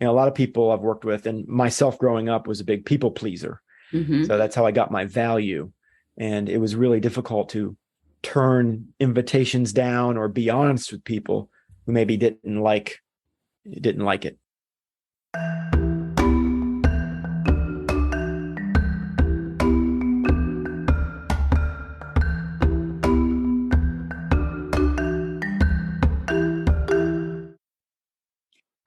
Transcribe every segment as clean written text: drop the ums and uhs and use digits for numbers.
a lot of people I've worked with, and myself growing up, was a big people pleaser. Hmm. So that's how I got my value. And it was really difficult to turn invitations down or be honest with people who maybe didn't like it.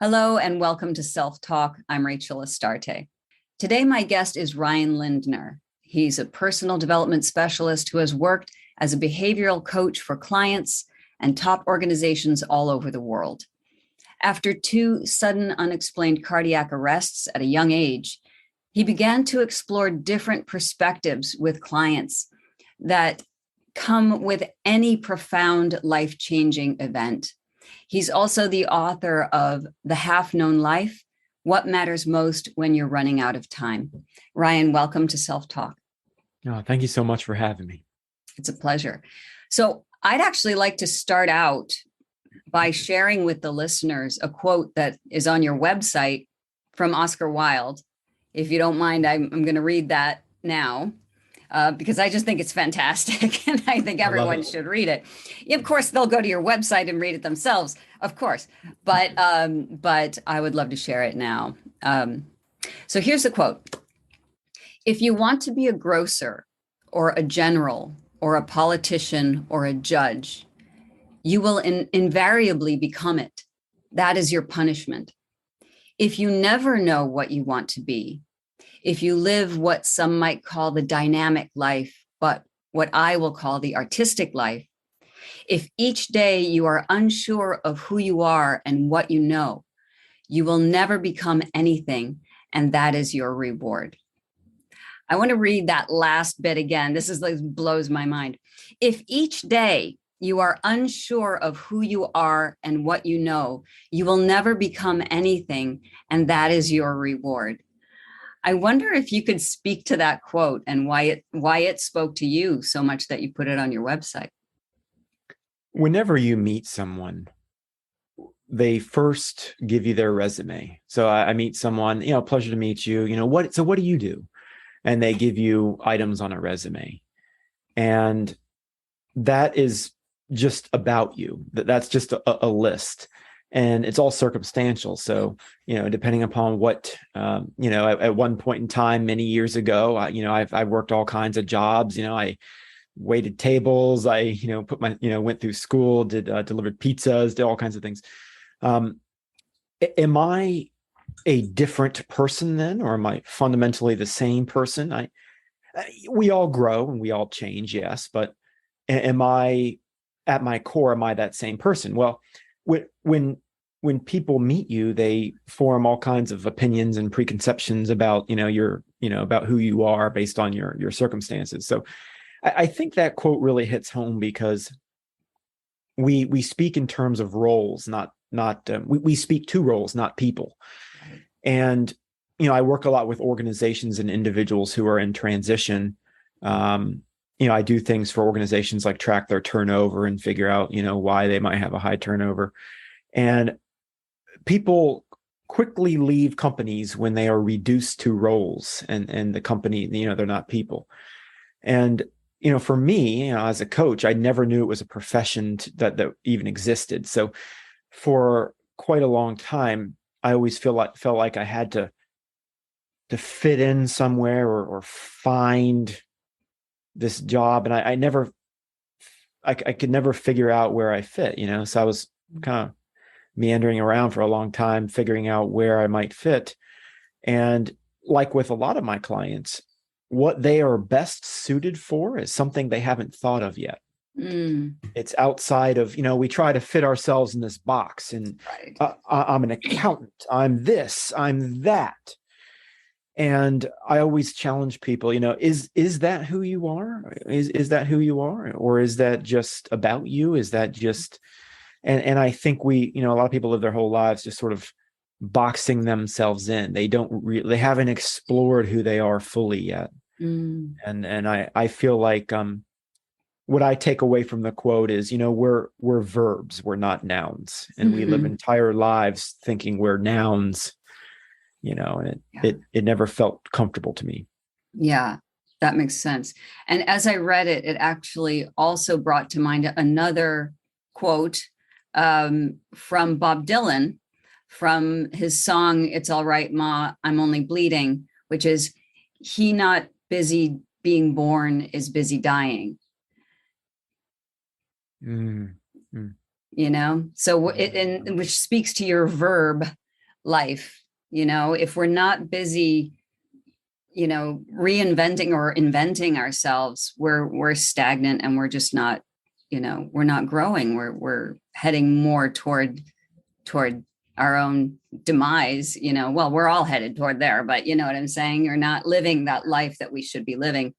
Hello and welcome to Self Talk. I'm Rachel Astarte. Today, my guest is Ryan Lindner. He's a personal development specialist who has worked as a behavioral coach for clients and top organizations all over the world. After 2 sudden unexplained cardiac arrests at a young age, he began to explore different perspectives with clients that come with any profound life-changing event. He's also the author of The Half-Known Life, What Matters Most When You're Running Out of Time. Ryan, welcome to Self Talk. Oh, thank you so much for having me. It's a pleasure. So I'd actually like to start out by sharing with the listeners a quote that is on your website from Oscar Wilde. If you don't mind, I'm going to read that now. Because I just think it's fantastic and I think everyone should read it. Of course, they'll go to your website and read it themselves, of course, but I would love to share it now. So here's the quote. If you want to be a grocer or a general or a politician or a judge, you will invariably become it. That is your punishment. If you never know what you want to be, if you live what some might call the dynamic life, but what I will call the artistic life, if each day you are unsure of who you are and what you know, you will never become anything, and that is your reward. I want to read that last bit again. This blows my mind. If each day you are unsure of who you are and what you know, you will never become anything, and that is your reward. I wonder if you could speak to that quote and why it spoke to you so much that you put it on your website. Whenever you meet someone, they first give you their resume. So I meet someone, pleasure to meet you. What do you do? And they give you items on a resume. And that is just about you. That's just a list. And it's all circumstantial. So, depending upon what, at one point in time, many years ago, I've worked all kinds of jobs. I waited tables. I, went through school, delivered pizzas, did all kinds of things. Am I a different person then, or am I fundamentally the same person? We all grow and we all change, yes, but am I, at my core, am I that same person? Well, when people meet you, they form all kinds of opinions and preconceptions about, about who you are based on your circumstances. So I think that quote really hits home because we speak in terms of roles, we speak to roles, not people. And, I work a lot with organizations and individuals who are in transition. I do things for organizations like track their turnover and figure out, why they might have a high turnover. And people quickly leave companies when they are reduced to roles and the company, they're not people. And, for me, as a coach, I never knew it was a profession that even existed. So for quite a long time, I always felt like I had to fit in somewhere or find this job. And I could never figure out where I fit, so I was kind of meandering around for a long time, figuring out where I might fit. And like with a lot of my clients, what they are best suited for is something they haven't thought of yet. It's outside of, we try to fit ourselves in this box and right. I'm an accountant, I'm this, I'm that. And I always challenge people, is that who you are? Is that who you are? Or is that just about you? Is that just, and I think a lot of people live their whole lives just sort of boxing themselves in. They haven't explored who they are fully yet. And I feel like, what I take away from the quote is, we're verbs, we're not nouns. And we live entire lives thinking we're nouns and Yeah. it never felt comfortable to me. Yeah, that makes sense. And as I read it, it actually also brought to mind another quote from Bob Dylan from his song, It's All Right, Ma, I'm Only Bleeding, which is, he not busy being born is busy dying. Mm-hmm. So and which speaks to your verb life. If we're not busy reinventing or inventing ourselves, we're stagnant, and we're just not, we're not growing. We're heading more toward our own demise. Well, we're all headed toward there, but you know what I'm saying? You're not living that life that we should be living.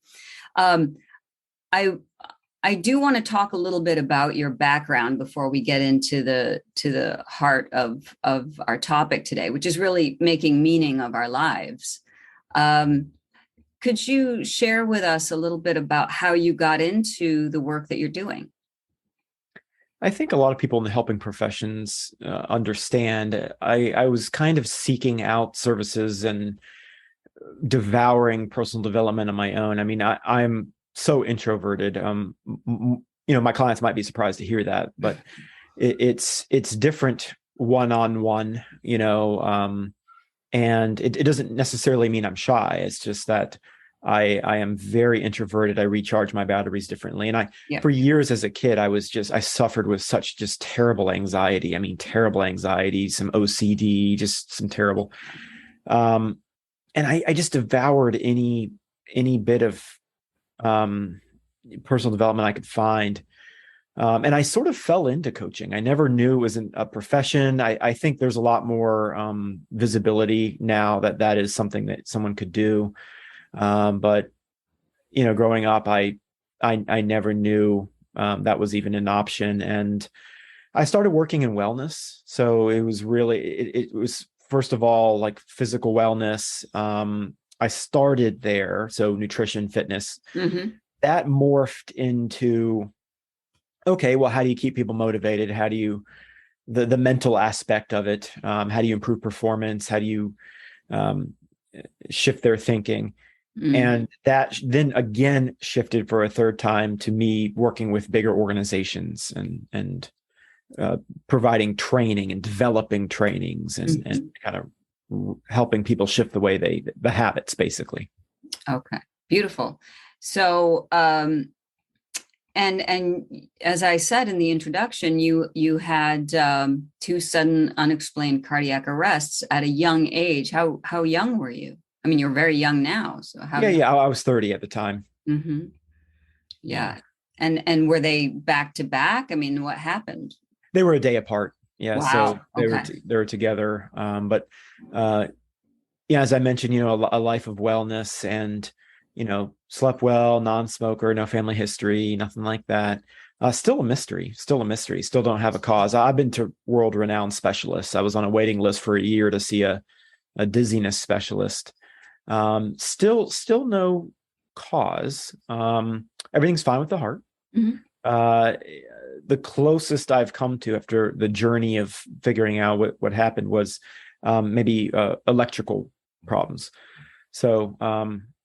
I do want to talk a little bit about your background before we get into the heart of our topic today, which is really making meaning of our lives. Could you share with us a little bit about how you got into the work that you're doing? I think a lot of people in the helping professions understand. I was kind of seeking out services and devouring personal development on my own. I mean, I'm so introverted. My clients might be surprised to hear that, but it's different one-on-one, and it doesn't necessarily mean I'm shy. It's just that I am very introverted. I recharge my batteries differently. And for years as a kid, I suffered with such just terrible anxiety. I mean, terrible anxiety, some OCD, just some terrible. And I just devoured any bit of personal development I could find. And I sort of fell into coaching. I never knew it was a profession. I think there's a lot more visibility now that is something that someone could do. But growing up, I never knew that was even an option. And I started working in wellness. So it was really, it was first of all, like physical wellness. I started there. So nutrition, fitness, that morphed into, okay, well, how do you keep people motivated? How do you, the mental aspect of it? How do you improve performance? How do you shift their thinking? And that then again shifted for a third time to me working with bigger organizations and providing training and developing trainings and kind of helping people shift the way the habits, basically. Okay, beautiful. So, and as I said in the introduction, you had 2 sudden unexplained cardiac arrests at a young age. How young were you? I mean, you're very young now. So how? Yeah, I was 30 at the time. Mm-hmm. Yeah. And were they back to back? I mean, what happened? They were a day apart. Yeah. Wow. So they were together. But as I mentioned, a life of wellness and, slept well, non-smoker, no family history, nothing like that. Still a mystery, still don't have a cause. I've been to world-renowned specialists. I was on a waiting list for a year to see a dizziness specialist. Still no cause. Everything's fine with the heart. The closest I've come to after the journey of figuring out what happened was maybe electrical problems. So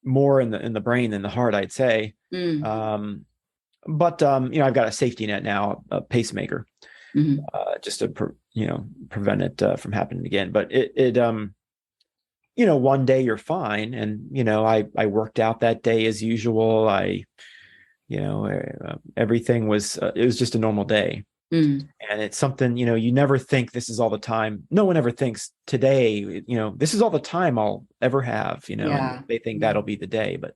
more in the brain than the heart, I'd say. But I've got a safety net now, a pacemaker, just to prevent it from happening again. But it one day you're fine, and I worked out that day as usual. Everything was it was just a normal day. And it's something, you never think this is all the time. No one ever thinks today, this is all the time I'll ever have, they think that'll be the day. But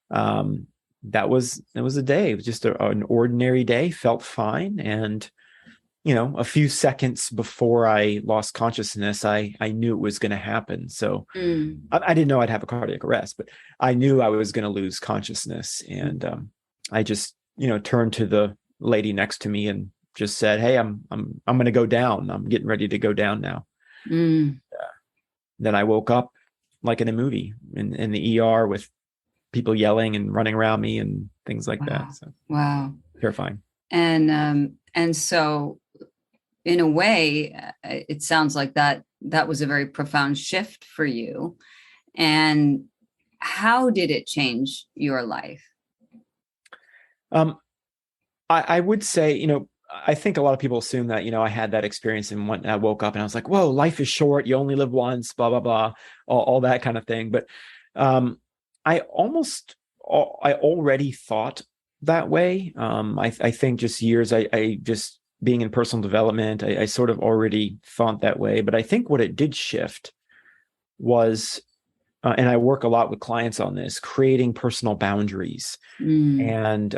it was a day. It was just an ordinary day, felt fine. And, a few seconds before I lost consciousness, I knew it was going to happen. So I didn't know I'd have a cardiac arrest, but I knew I was going to lose consciousness. And I just, turned to the lady next to me and just said, "Hey, I'm going to go down. I'm getting ready to go down now." Then I woke up like in a movie in the ER with people yelling and running around me and things like that. So terrifying. And so in a way, it sounds like that that was a very profound shift for you. And how did it change your life? Um, I would say, I think a lot of people assume that, I had that experience and when I woke up and I was like, whoa, life is short. You only live once, blah, blah, blah, all that kind of thing. But I already thought that way. I think just years, I just being in personal development, I sort of already thought that way. But I think what it did shift was, and I work a lot with clients on this, creating personal boundaries. And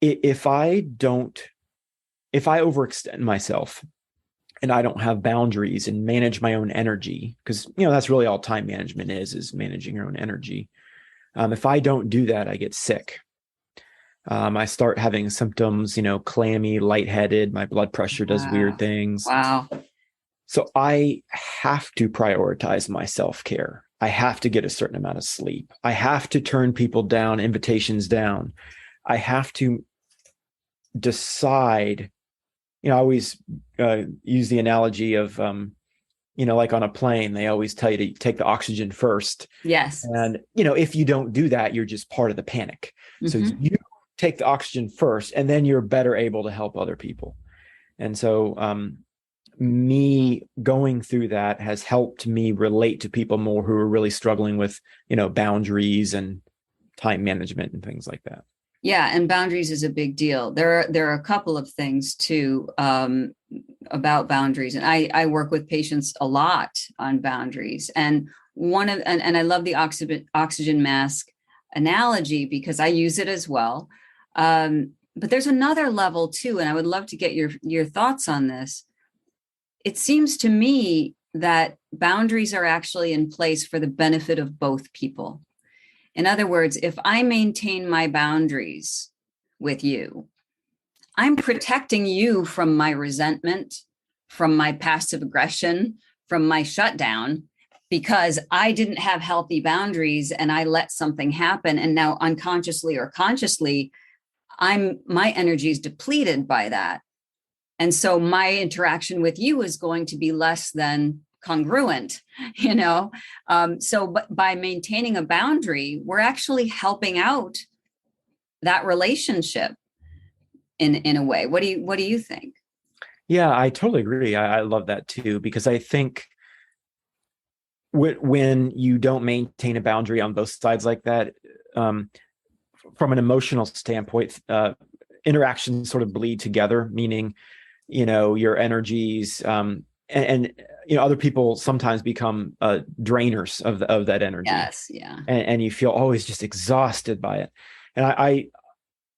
if I overextend myself and I don't have boundaries and manage my own energy, because that's really all time management is managing your own energy. If I don't do that, I get sick. I start having symptoms, clammy, lightheaded. My blood pressure does weird things. Wow. So I have to prioritize my self-care. I have to get a certain amount of sleep. I have to turn people down, invitations down. I have to decide, I always use the analogy of, like on a plane, they always tell you to take the oxygen first. Yes. And, if you don't do that, you're just part of the panic. So you take the oxygen first, and then you're better able to help other people. And so me going through that has helped me relate to people more who are really struggling with, boundaries and time management and things like that. Yeah, and boundaries is a big deal. There are a couple of things too about boundaries, and I work with patients a lot on boundaries. And and I love the oxygen mask analogy because I use it as well. But there's another level too, and I would love to get your thoughts on this. It seems to me that boundaries are actually in place for the benefit of both people. In other words, if I maintain my boundaries with you, I'm protecting you from my resentment, from my passive aggression, from my shutdown, because I didn't have healthy boundaries and I let something happen. And now unconsciously or consciously, my energy is depleted by that. And so my interaction with you is going to be less than congruent, but by maintaining a boundary, we're actually helping out that relationship in a way. What do you think? Yeah, I totally agree. I love that too, because I think when you don't maintain a boundary on both sides like that, from an emotional standpoint, interactions sort of bleed together, meaning, your energies, and other people sometimes become drainers of that energy. Yes, yeah. And you feel always just exhausted by it. And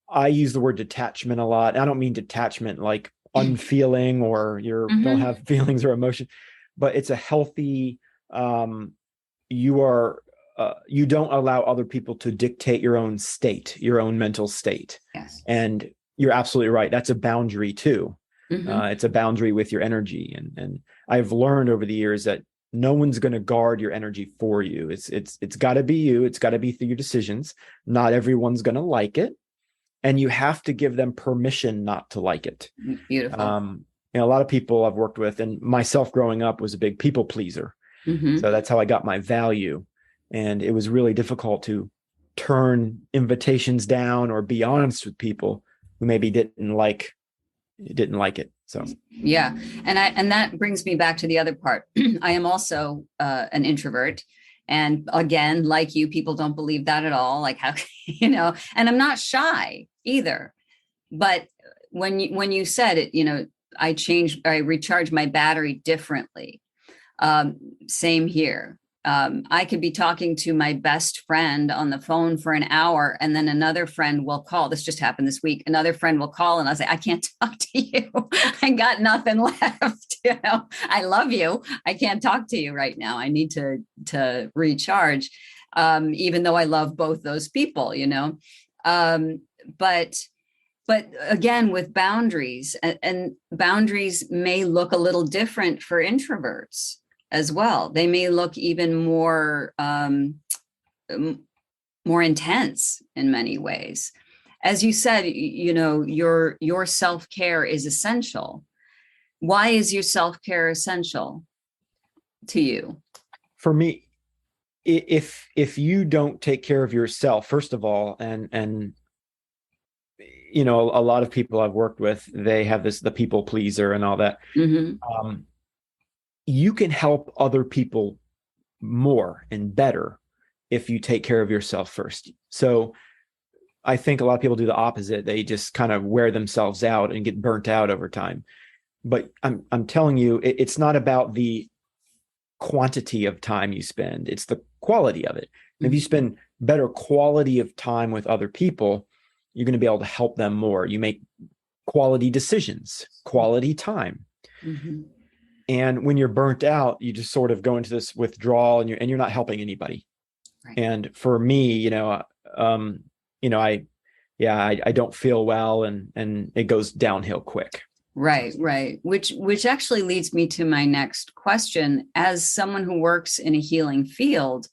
I use the word detachment a lot. I don't mean detachment like unfeeling or don't have feelings or emotion, but it's a healthy, you don't allow other people to dictate your own state, your own mental state. Yes. And you're absolutely right. That's a boundary too. It's a boundary with your energy. And I've learned over the years that no one's going to guard your energy for you. It's got to be you. It's got to be through your decisions. Not everyone's going to like it. And you have to give them permission not to like it. Beautiful. A lot of people I've worked with, and myself growing up, was a big people pleaser. So that's how I got my value. And it was really difficult to turn invitations down or be honest with people who maybe didn't like it. So yeah, and that brings me back to the other part. I am also an introvert, and again, like you, people don't believe that at all. Like how and I'm not shy either. But when you said it, I recharge my battery differently. Same here. I could be talking to my best friend on the phone for an hour, and then another friend will call. This just happened this week. Another friend will call, and I'll say, I can't talk to you. I got nothing left. I love you. I can't talk to you right now. I need to recharge, even though I love both those people, But again, with boundaries, and boundaries may look a little different for introverts as well. They may look even more intense in many ways. As you said, your self-care is essential. Why is your self-care essential to you? For me, if you don't take care of yourself, first of all, and a lot of people I've worked with, they have the people pleaser and all that. Mm-hmm. You can help other people more and better if you take care of yourself first. So I think a lot of people do the opposite. They just kind of wear themselves out and get burnt out over time. But I'm telling you, it's not about the quantity of time you spend, it's the quality of it. And if you spend better quality of time with other people, you're going to be able to help them more. You make quality decisions, quality time. Mm-hmm. And when you're burnt out, you just sort of go into this withdrawal, and you're not helping anybody. Right. And for me, I don't feel well, and it goes downhill quick. Right. Which actually leads me to my next question. As someone who works in a healing field,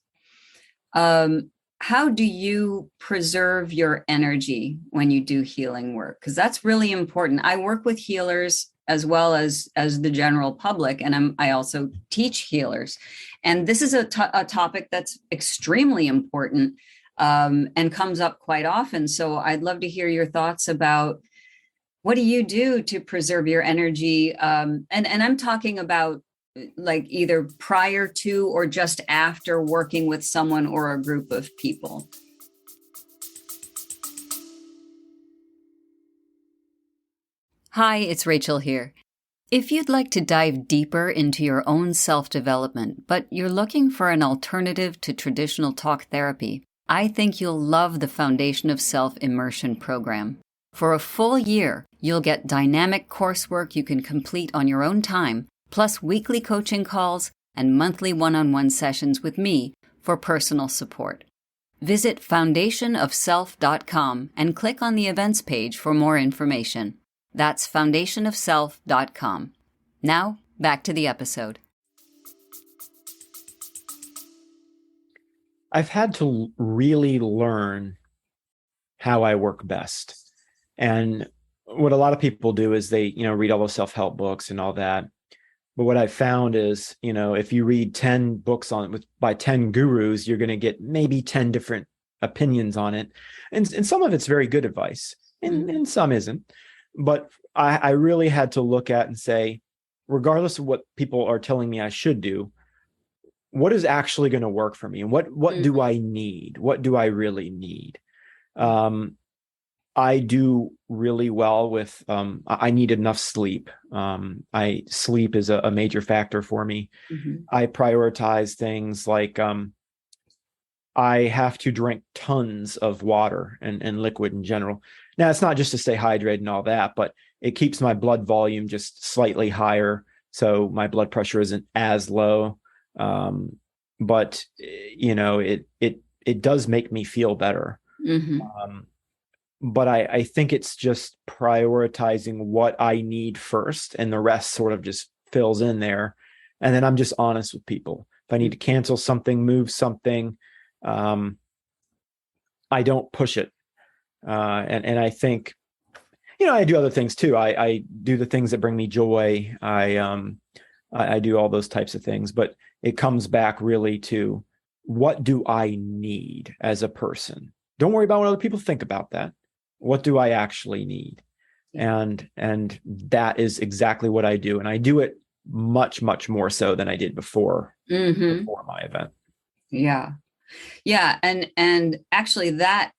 how do you preserve your energy when you do healing work? Because that's really important. I work with healers as well as the general public, and I also teach healers. And this is a topic that's extremely important, and comes up quite often. So I'd love to hear your thoughts about, what do you do to preserve your energy? And I'm talking about like either prior to or just after working with someone or a group of people. Hi, it's Rachel here. If you'd like to dive deeper into your own self-development, but you're looking for an alternative to traditional talk therapy, I think you'll love the Foundation of Self Immersion program. For a full year, you'll get dynamic coursework you can complete on your own time, plus weekly coaching calls and monthly one-on-one sessions with me for personal support. Visit foundationofself.com and click on the events page for more information. That's foundationofself.com. Now, back to the episode. I've had to really learn how I work best. And what a lot of people do is they, read all those self-help books and all that. But what I found is, if you read 10 books by 10 gurus, you're going to get maybe 10 different opinions on it. And some of it's very good advice, and some isn't. But I really had to look at and say, regardless of what people are telling me I should do, what is actually going to work for me? And what do I need? What do I really need? I do really well with, I need enough sleep. Sleep is a major factor for me. Mm-hmm. I prioritize things like, I have to drink tons of water and liquid in general. Now, it's not just to stay hydrated and all that, but it keeps my blood volume just slightly higher, so my blood pressure isn't as low. But it does make me feel better. Mm-hmm. But I think it's just prioritizing what I need first, and the rest sort of just fills in there. And then I'm just honest with people. If I need to cancel something, move something, I don't push it. And I think, I do other things too. I do the things that bring me joy. I do all those types of things, but it comes back really to, what do I need as a person? Don't worry about what other people think about that. What do I actually need? And that is exactly what I do. And I do it much, much more so than I did before my event. Yeah. Yeah. And actually that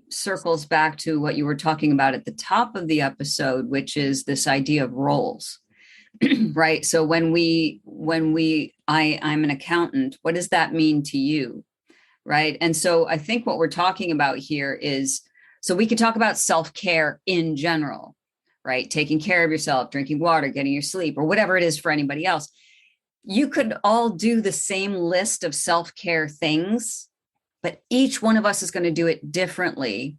circles back to what you were talking about at the top of the episode, which is this idea of roles. Right. So I'm an accountant. What does that mean to you? Right. And so I think what we're talking about here is, so we could talk about self-care in general, right? Taking care of yourself, drinking water, getting your sleep, or whatever it is for anybody else. You could all do the same list of self-care things, but each one of us is going to do it differently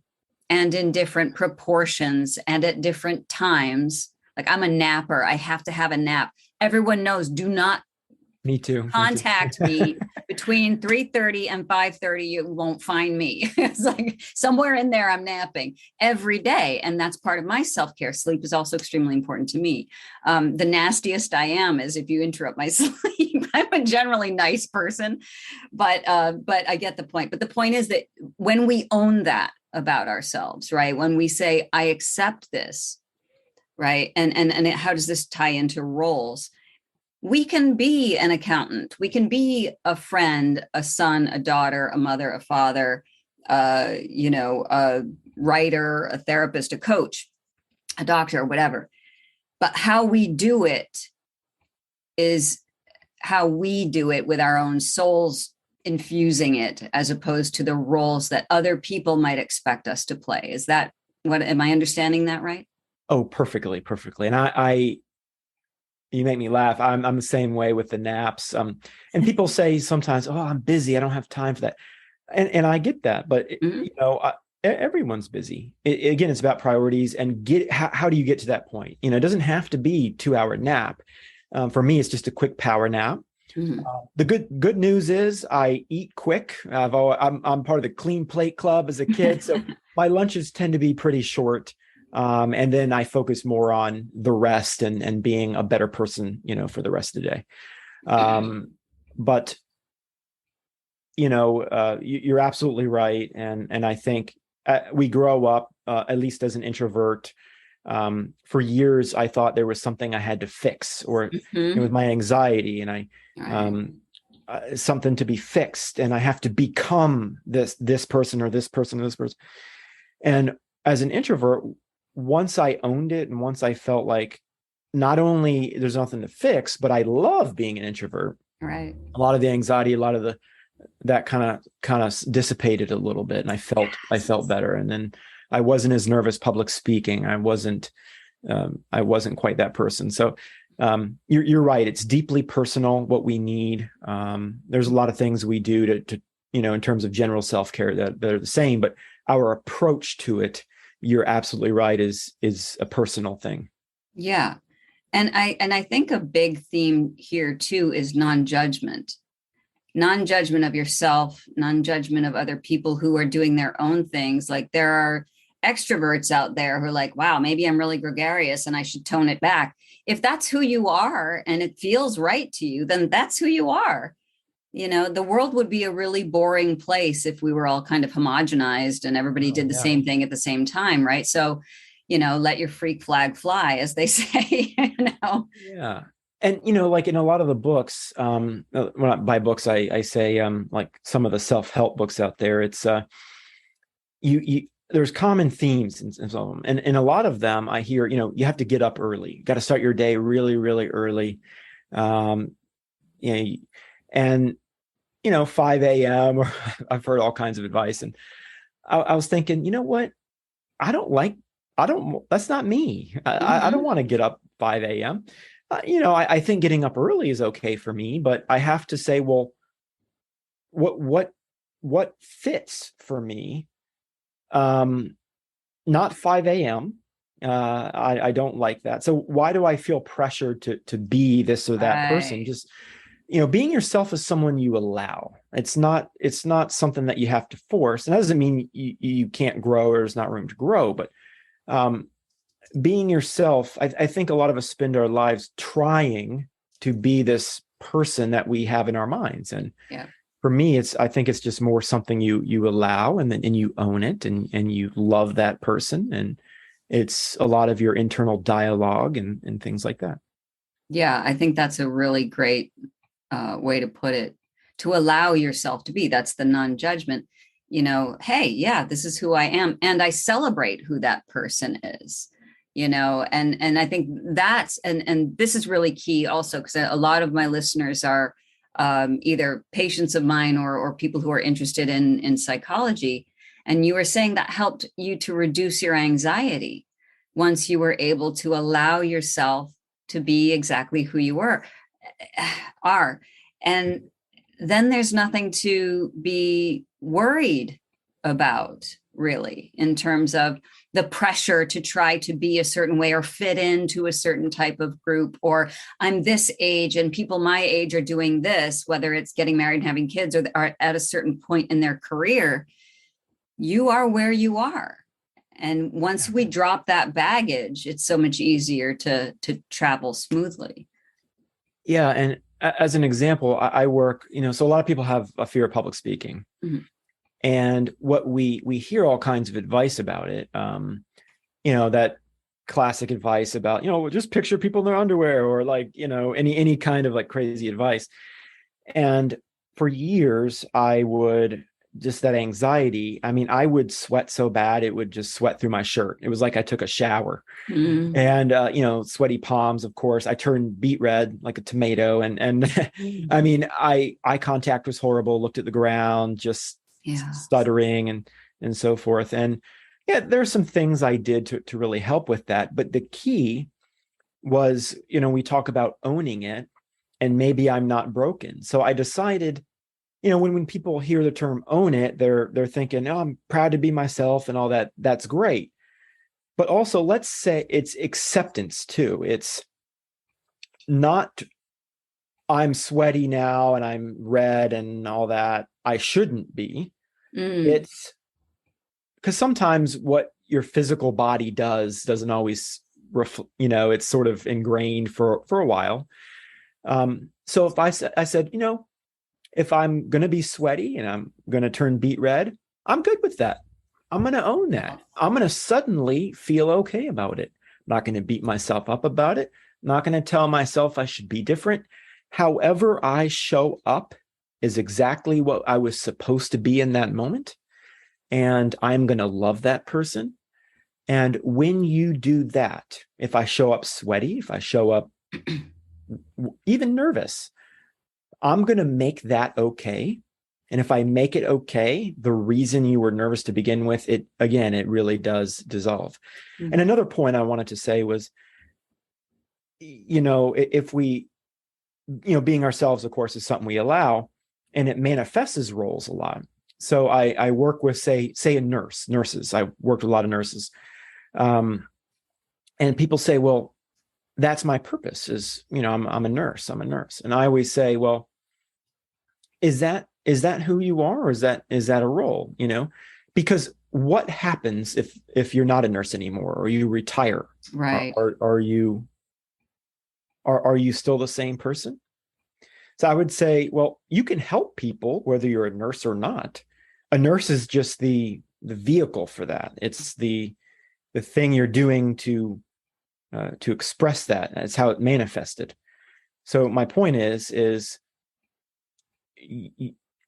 and in different proportions and at different times. Like, I'm a napper. I have to have a nap. Everyone knows, do not Me too. contact me between 3:30 and 5:30, you won't find me. It's like somewhere in there, I'm napping every day. And that's part of my self-care. Sleep is also extremely important to me. The nastiest I am is if you interrupt my sleep. I'm a generally nice person, but I get the point. But the point is that when we own that about ourselves, right? When we say, I accept this, right? And how does this tie into roles? We can be an accountant. We can be a friend, a son, a daughter, a mother, a father, a writer, a therapist, a coach, a doctor, whatever. But how we do it is how we do it with our own souls infusing it, as opposed to the roles that other people might expect us to play. Is that am I understanding that right? Oh, perfectly. And I you make me laugh. I'm the same way with the naps. And people say sometimes, "Oh, I'm busy. I don't have time for that." And I get that, but everyone's busy. Again, it's about priorities and how do you get to that point? It doesn't have to be 2-hour nap. For me, it's just a quick power nap. Mm-hmm. The good news is I eat quick. I'm part of the clean plate club as a kid, so my lunches tend to be pretty short. And then I focus more on the rest and being a better person, for the rest of the day. But you're absolutely right, and I think we grow up, at least as an introvert. For years, I thought there was something I had to fix, or with my anxiety, and something to be fixed, and I have to become this person or this person or this person. And as an introvert, once I owned it, and once I felt like not only there's nothing to fix, but I love being an introvert. Right. A lot of the anxiety, a lot of that kind of dissipated a little bit, and I felt better. And then I wasn't as nervous public speaking. I wasn't quite that person. So you're right. It's deeply personal what we need. There's a lot of things we do to in terms of general self-care that are the same, but our approach to it, you're absolutely right, is a personal thing. Yeah. And I think a big theme here too is non-judgment of yourself, non-judgment of other people who are doing their own things. Like there are extroverts out there who are like, wow, maybe I'm really gregarious and I should tone it back. If that's who you are and it feels right to you, then that's who you are. The world would be a really boring place if we were all kind of homogenized and everybody did the same thing at the same time, right? So, let your freak flag fly, as they say. Yeah. And like in a lot of the books, by books I say like some of the self-help books out there, it's there's common themes in some of them, and in a lot of them I hear you have to get up early, you got to start your day really, really early, and 5 a.m. or I've heard all kinds of advice, and I was thinking, what, that's not me. I don't want to get up 5 a.m. I think getting up early is okay for me, but I have to say, well, what fits for me? Not 5 a.m. I don't like that. So why do I feel pressured to be this or that person? Just, being yourself is someone you allow. It's not something that you have to force. And that doesn't mean you can't grow or there's not room to grow, but being yourself, I think a lot of us spend our lives trying to be this person that we have in our minds. And for me, I think it's just more something you allow, and you own it, and you love that person. And it's a lot of your internal dialogue and things like that. Yeah, I think that's a really great way to put it, to allow yourself to be. That's the non-judgment. Hey, yeah, this is who I am. And I celebrate who that person is. And I think that's, and this is really key also, because a lot of my listeners are either patients of mine or people who are interested in psychology. And you were saying that helped you to reduce your anxiety once you were able to allow yourself to be exactly who you are. And then there's nothing to be worried about, really, in terms of the pressure to try to be a certain way or fit into a certain type of group, or I'm this age and people my age are doing this, whether it's getting married and having kids or are at a certain point in their career. You are where you are. And once we drop that baggage, it's so much easier to travel smoothly. Yeah. And as an example, I work, so a lot of people have a fear of public speaking. Mm-hmm. And what we hear all kinds of advice about it, that classic advice about, just picture people in their underwear, or like, any kind of like crazy advice. And for years, I would just that anxiety. I mean, I would sweat so bad, it would just sweat through my shirt. It was like I took a shower. Mm. And, sweaty palms, of course. I turned beet red like a tomato. And I mean, eye contact was horrible, looked at the ground, just stuttering and so forth. And yeah, there's some things I did to really help with that. But the key was, we talk about owning it, and maybe I'm not broken. So I decided, when people hear the term own it, they're thinking, oh, I'm proud to be myself and all that. That's great. But also, let's say it's acceptance too. It's not, I'm sweaty now and I'm red and all that. I shouldn't be. It's because sometimes what your physical body doesn't always it's sort of ingrained for a while. So if I said, if I'm going to be sweaty and I'm going to turn beet red, I'm good with that. I'm going to own that. I'm going to suddenly feel okay about it. I'm not going to beat myself up about it. I'm not going to tell myself I should be different. However I show up is exactly what I was supposed to be in that moment. And I'm going to love that person. And when you do that, if I show up sweaty, if I show up even nervous, I'm going to make that okay. And if I make it okay, the reason you were nervous to begin with, it really does dissolve. Mm-hmm. And another point I wanted to say was, if we, being ourselves, of course, is something we allow, and it manifests as roles a lot. So I work with, say nurses. I worked with a lot of nurses. And people say, well, that's my purpose is, I'm a nurse. And I always say, well, is that who you are, or is that a role, because what happens if you're not a nurse anymore, or you retire, right? Are you still the same person? So I would say, well, you can help people whether you're a nurse or not. A nurse is just the vehicle for that. It's the thing you're doing to express that. That's how it manifested. So my point is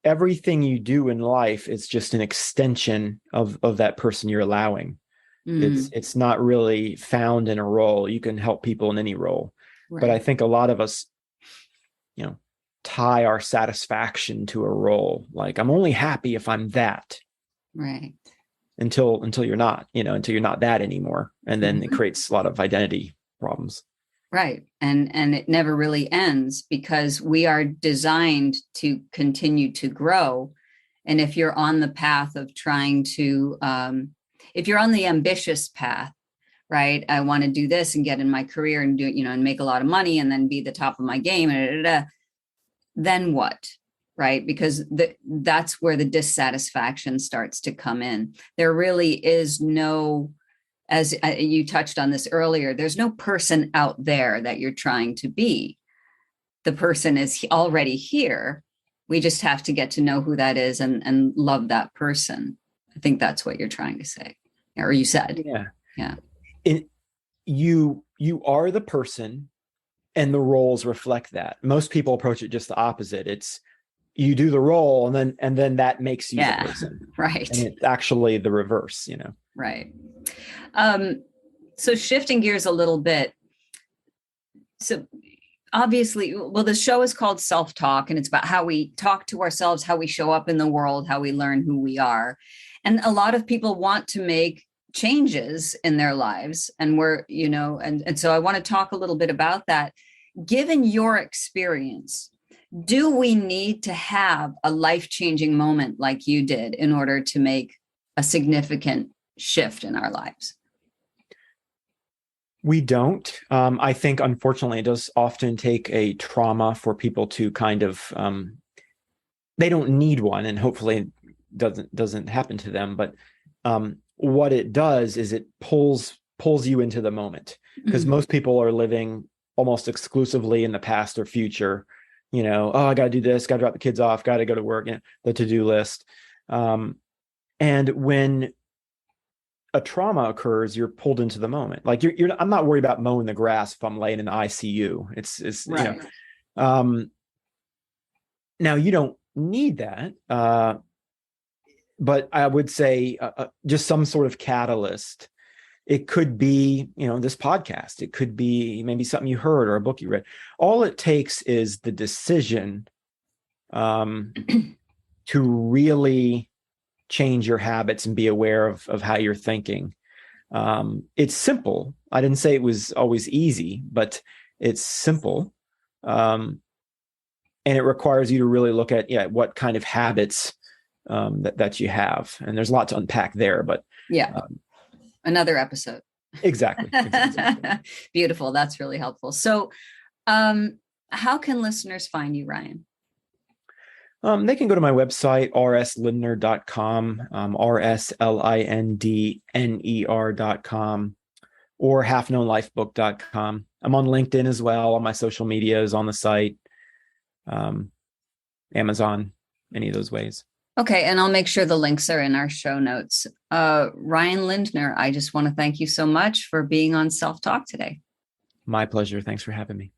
everything you do in life is just an extension of that person you're allowing. It's not really found in a role. You can help people in any role. Right. But I think a lot of us, tie our satisfaction to a role. Like, I'm only happy if I'm that. Right. Until you're not, until you're not that anymore. And then it creates a lot of identity problems. Right. And it never really ends, because we are designed to continue to grow. And if you're on the path of trying to, if you're on the ambitious path, right, I want to do this and get in my career and do, and make a lot of money and then be the top of my game, then what? Right? Because that's where the dissatisfaction starts to come in. There really is no, as you touched on this earlier, there's no person out there that you're trying to be. The person is already here. We just have to get to know who that is and love that person. I think that's what you're trying to say, or you said. Yeah. You are the person, and the roles reflect that. Most people approach it just the opposite. It's you do the role, and then that makes you the person. Right. And it's actually the reverse, Right. So shifting gears a little bit. So obviously, the show is called Self-Talk, and it's about how we talk to ourselves, how we show up in the world, how we learn who we are. And a lot of people want to make changes in their lives. And we're, and so I want to talk a little bit about that. Given your experience, do we need to have a life-changing moment like you did in order to make a significant shift in our lives? We don't. I think, unfortunately, it does often take a trauma for people to kind of, they don't need one, and hopefully it doesn't happen to them. But what it does is it pulls you into the moment, because most people are living almost exclusively in the past or future. Oh, I got to do this, got to drop the kids off, got to go to work, the to-do list. And when a trauma occurs, you're pulled into the moment. Like I'm not worried about mowing the grass if I'm laying in the ICU. It's Right. Now you don't need that. But I would say just some sort of catalyst. It could be, this podcast. It could be maybe something you heard or a book you read. All it takes is the decision to really change your habits and be aware of how you're thinking. It's simple. I didn't say it was always easy, but it's simple. And it requires you to really look at what kind of habits that you have. And there's a lot to unpack there, but another episode. Exactly. Beautiful. That's really helpful. So how can listeners find you, Ryan? They can go to my website, rslindner.com, rslindner.com, or halfknownlifebook.com. I'm on LinkedIn as well. All my social media is on the site, Amazon, any of those ways. Okay. And I'll make sure the links are in our show notes. Ryan Lindner, I just want to thank you so much for being on Self Talk today. My pleasure. Thanks for having me.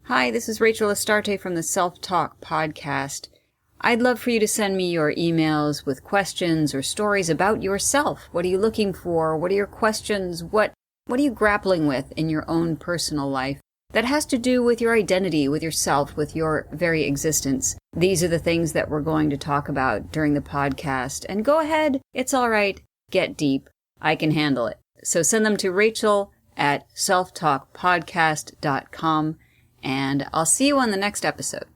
Hi, this is Rachel Astarte from the Self Talk podcast. I'd love for you to send me your emails with questions or stories about yourself. What are you looking for? What are your questions? What are you grappling with in your own personal life that has to do with your identity, with yourself, with your very existence? These are the things that we're going to talk about during the podcast. And go ahead. It's all right. Get deep. I can handle it. So send them to Rachel@selftalkpodcast.com. And I'll see you on the next episode.